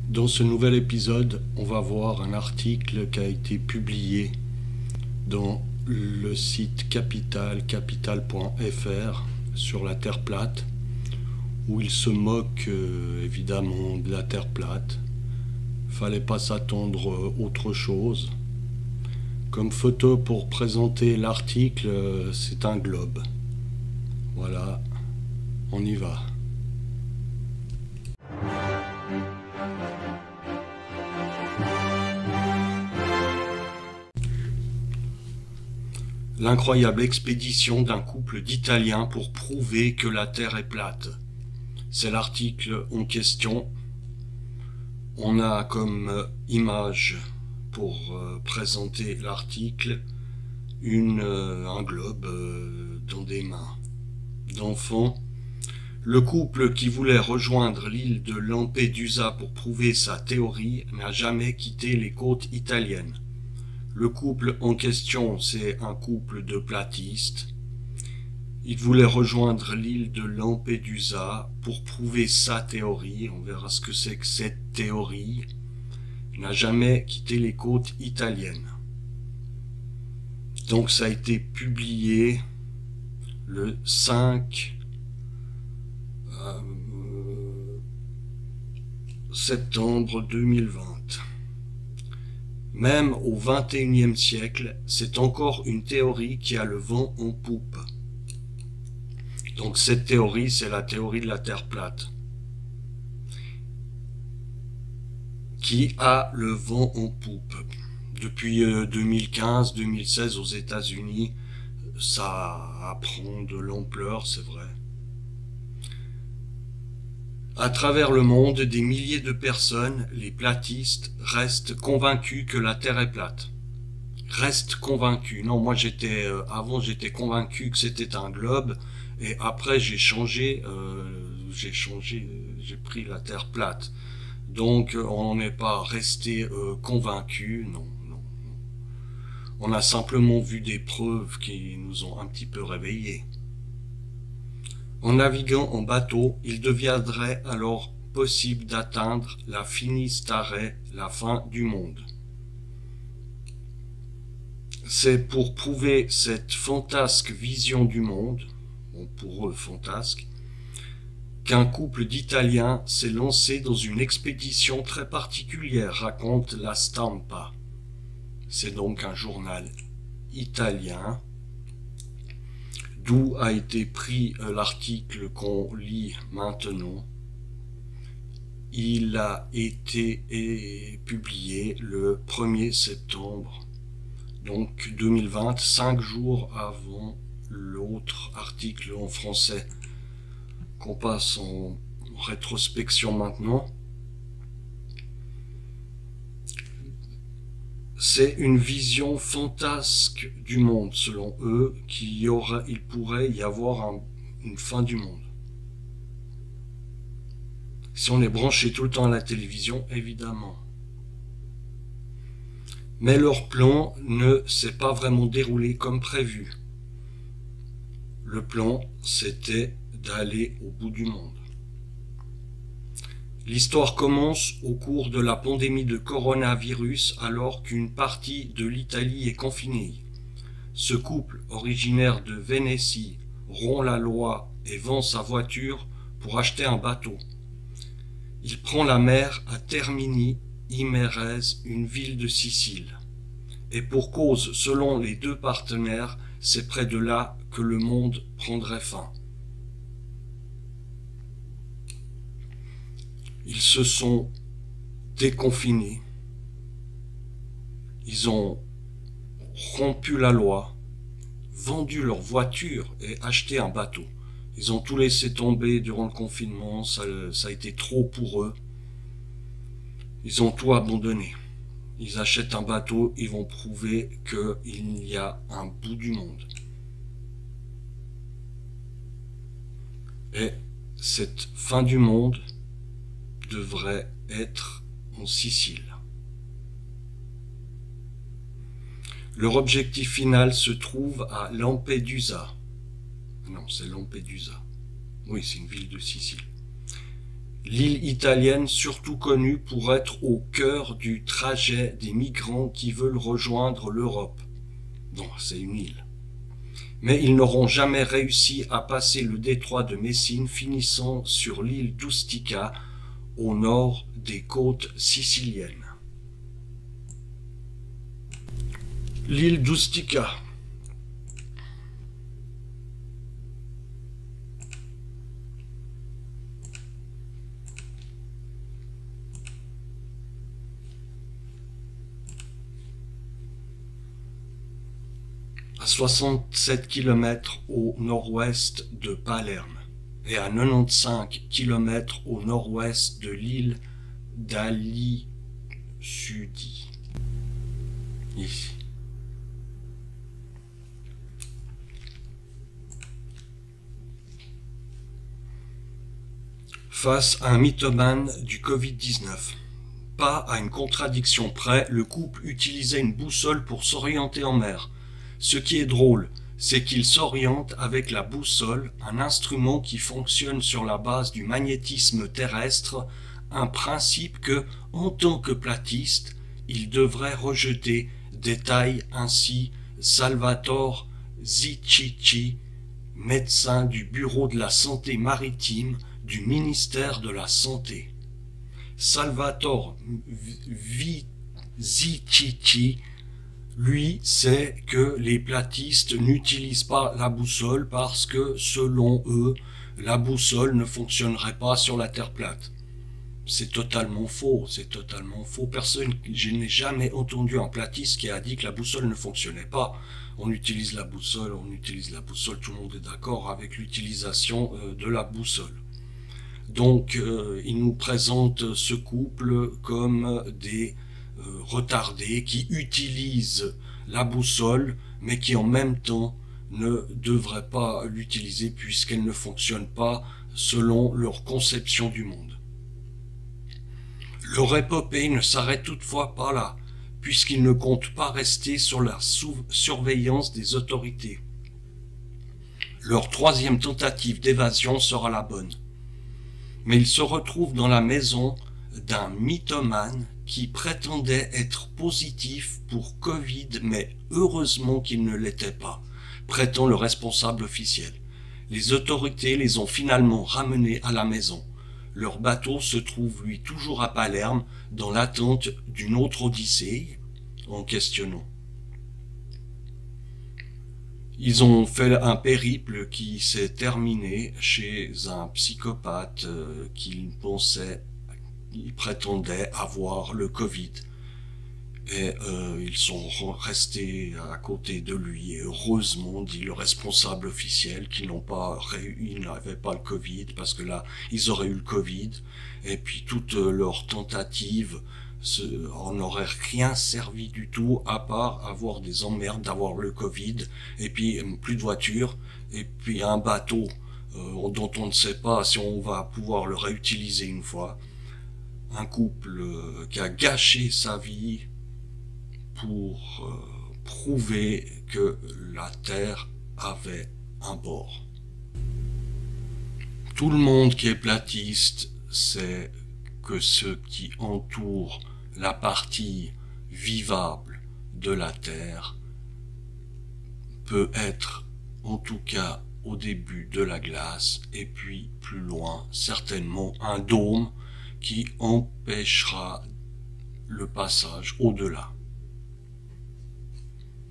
Dans ce nouvel épisode, on va voir un article qui a été publié dans le site capital.fr sur la Terre plate, où il se moque évidemment de la Terre plate. Fallait pas s'attendre à autre chose. Comme photo pour présenter l'article, c'est un globe. Voilà, on y va. L'incroyable expédition d'un couple d'Italiens pour prouver que la Terre est plate. C'est l'article en question. On a comme image pour présenter l'article un globe dans des mains d'enfants. Le couple qui voulait rejoindre l'île de Lampedusa pour prouver sa théorie n'a jamais quitté les côtes italiennes. Le couple en question, c'est un couple de platistes. Il voulait rejoindre l'île de Lampedusa pour prouver sa théorie. On verra ce que c'est que cette théorie. Il n'a jamais quitté les côtes italiennes. Donc ça a été publié le 5 septembre 2020. Même au XXIe siècle, c'est encore une théorie qui a le vent en poupe. Donc cette théorie, c'est la théorie de la Terre plate, qui a le vent en poupe. Depuis 2015-2016 aux États-Unis, ça prend de l'ampleur, c'est vrai. À travers le monde, des milliers de personnes, les platistes, restent convaincus que la Terre est plate. Restent convaincus. Non, moi avant j'étais convaincu que c'était un globe, et après j'ai pris la Terre plate. Donc on n'est pas resté convaincu, non. On a simplement vu des preuves qui nous ont un petit peu réveillés. En naviguant en bateau, il deviendrait alors possible d'atteindre la Finistère, la fin du monde. C'est pour prouver cette fantasque vision du monde, bon pour eux fantasque, qu'un couple d'Italiens s'est lancé dans une expédition très particulière, raconte la Stampa. C'est donc un journal italien, d'où a été pris l'article qu'on lit maintenant. Il a été publié le 1er septembre, donc 2020, 5 jours avant l'autre article en français qu'on passe en rétrospection maintenant. C'est une vision fantasque du monde, selon eux, il pourrait y avoir une fin du monde. Si on est branché tout le temps à la télévision, évidemment. Mais leur plan ne s'est pas vraiment déroulé comme prévu. Le plan, c'était d'aller au bout du monde. L'histoire commence au cours de la pandémie de coronavirus alors qu'une partie de l'Italie est confinée. Ce couple, originaire de Vénétie, rompt la loi et vend sa voiture pour acheter un bateau. Il prend la mer à Termini Imerese, une ville de Sicile. Et pour cause, selon les deux partenaires, c'est près de là que le monde prendrait fin. Ils se sont déconfinés. Ils ont rompu la loi, vendu leur voiture et acheté un bateau. Ils ont tout laissé tomber durant le confinement, ça a été trop pour eux. Ils ont tout abandonné. Ils achètent un bateau, ils vont prouver qu'il y a un bout du monde. Et cette fin du monde devrait être en Sicile. Leur objectif final se trouve à Lampedusa. Non, c'est Lampedusa. Oui, c'est une ville de Sicile. L'île italienne, surtout connue pour être au cœur du trajet des migrants qui veulent rejoindre l'Europe. Non, c'est une île. Mais ils n'auront jamais réussi à passer le détroit de Messine, finissant sur l'île d'Ustica, au nord des côtes siciliennes. L'île d'Ustica. À 67 km au nord-ouest de Palerme et à 95 km au nord-ouest de l'île d'Ali Sudi. Ici. Face à un mythomane du Covid-19. Pas à une contradiction près, le couple utilisait une boussole pour s'orienter en mer. Ce qui est drôle, c'est qu'il s'oriente avec la boussole, un instrument qui fonctionne sur la base du magnétisme terrestre, un principe que, en tant que platiste, il devrait rejeter, détaille ainsi Salvatore Zicicci, médecin du Bureau de la Santé Maritime du ministère de la Santé. Salvatore Zicicci, lui, sait que les platistes n'utilisent pas la boussole parce que, selon eux, la boussole ne fonctionnerait pas sur la Terre plate. C'est totalement faux, c'est totalement faux. Je n'ai jamais entendu un platiste qui a dit que la boussole ne fonctionnait pas. On utilise la boussole, tout le monde est d'accord avec l'utilisation de la boussole. Donc, il nous présente ce couple comme des retardés qui utilisent la boussole, mais qui en même temps ne devraient pas l'utiliser puisqu'elle ne fonctionne pas selon leur conception du monde. Leur épopée ne s'arrête toutefois pas là, puisqu'ils ne comptent pas rester sur la surveillance des autorités. Leur troisième tentative d'évasion sera la bonne. Mais ils se retrouvent dans la maison d'un mythomane qui prétendait être positif pour Covid, mais heureusement qu'il ne l'était pas, prétend le responsable officiel. Les autorités les ont finalement ramenés à la maison. Leur bateau se trouve, lui, toujours à Palerme, dans l'attente d'une autre Odyssée, en questionnant. Ils ont fait un périple qui s'est terminé chez un psychopathe qui prétendait avoir le Covid. Et ils sont restés à côté de lui. Et heureusement, dit le responsable officiel, qu'ils n'avaient pas le Covid, parce que là, ils auraient eu le Covid. Et puis toutes leurs tentatives en aurait rien servi du tout, à part avoir des emmerdes, d'avoir le Covid, et puis plus de voitures, et puis un bateau dont on ne sait pas si on va pouvoir le réutiliser une fois. Un couple qui a gâché sa vie pour prouver que la Terre avait un bord. Tout le monde qui est platiste sait que ce qui entoure la partie vivable de la Terre peut être, en tout cas au début, de la glace, et puis plus loin, certainement un dôme qui empêchera le passage au-delà.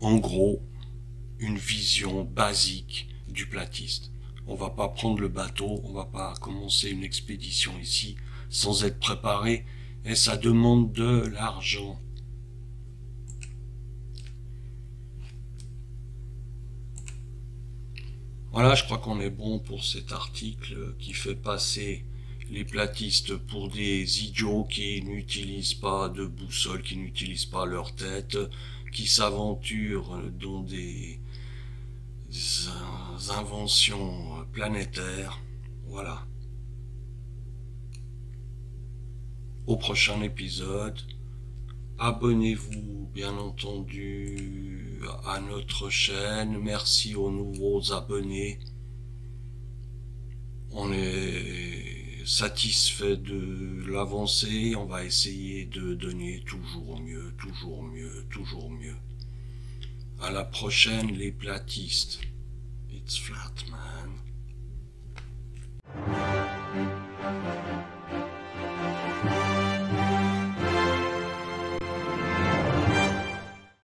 En gros, une vision basique du platiste. On va pas prendre le bateau, on va pas commencer une expédition ici sans être préparé, et ça demande de l'argent. Voilà, je crois qu'on est bon pour cet article qui fait passer les platistes pour des idiots qui n'utilisent pas de boussole, qui n'utilisent pas leur tête, qui s'aventurent dans des inventions planétaires. Voilà. Au prochain épisode, abonnez-vous bien entendu à notre chaîne. Merci aux nouveaux abonnés. On est satisfait de l'avancée, on va essayer de donner toujours mieux, toujours mieux, toujours mieux. À la prochaine les platistes. It's flat man.